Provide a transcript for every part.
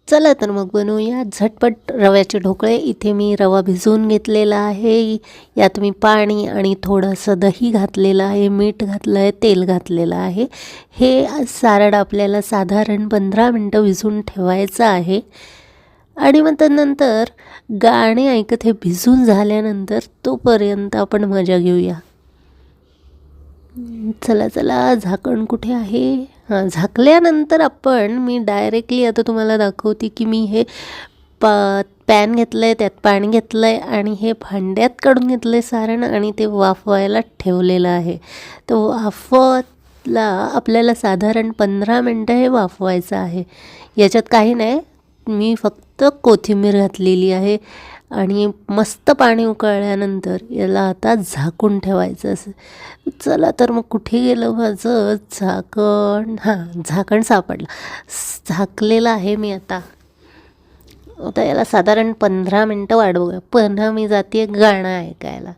चला तर मग बनवूया झटपट रव्याचे ढोकळे. इथे मी रवा भिजवून घेतलेला आहे. यात मी पाणी आणि थोडंसं दही घातलेलं आहे, मीठ घातलं आहे, तेल घातलेलं आहे. हे सारण आपल्याला साधारण 15 मिनटं भिजवून ठेवायचं आहे. आणि मग त्यानंतर गाणे ऐकत हे भिजून झाल्यानंतर तोपर्यंत आपण मजा घेऊया. चला चला, झाकण कुठे आहे? हां, झाकल्यानंतर मी डायरेक्टली आता तुम्हाला दाखवते की मी हे पॅन घेतलं आहे, त्यात पाणी घेतलं आहे आणि हे भांड्यात काढून घेतलं आहे सारण आणि ते वाफवायला ठेवलेलं आहे. तर वाफला आपल्याला साधारण 15 मिनटं हे वाफवायचं आहे. याच्यात काही नाही, मी फक्त कोथिंबीर घातलेली आहे आणि मस्त पाणी उकळल्यानंतर याला आता झाकून ठेवायचं असं. चला तर मग कुठे गेलं माझं झाकण? हां, झाकण सापडलं. झाकलेलं आहे मी आता. आता याला साधारण 15 मिनटं वाट बघूया. पुन्हा मी जाते गाणं ऐकायला.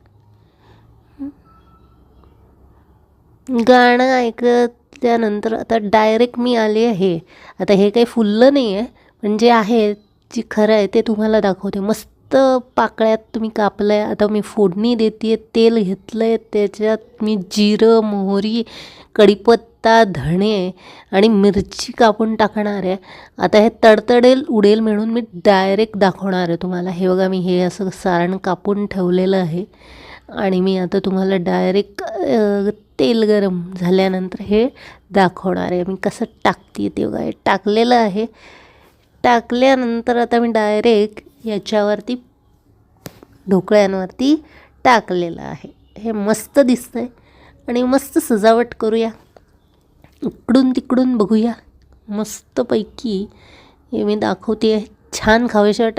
गाणं ऐकल्यानंतर आता डायरेक्ट मी आले आहे. आता हे काही फुललं नाही आहे, पण जे आहे जे खरं आहे ते तुम्हाला दाखवते. मस्त पाकळ्यात तुम्ही कापलं आहे. आता मी फोडणी देते आहे. तेल घेतलं आहे, त्याच्यात मी जिरं, मोहरी, कढीपत्ता, धणे आणि मिरची कापून टाकणार आहे. आता हे तडतडेल उडेल म्हणून मी डायरेक्ट दाखवणार आहे तुम्हाला. हे बघा, मी हे असं सारण कापून ठेवलेलं आहे आणि मी आता तुम्हाला डायरेक्ट तेल गरम झाल्यानंतर हे दाखवणार आहे. मी कसं टाकते ते बघा. हे टाकलेलं आहे. टाकल्यानंतर आता मी डायरेक्ट याच्यावरती ढोकळ्यांवरती टाकलेलं आहे. हे मस्त दिसतं आहे आणि मस्त सजावट करूया. इकडून तिकडून बघूया. मस्तपैकी हे मी दाखवते आहे. छान खावेसे वाटतात,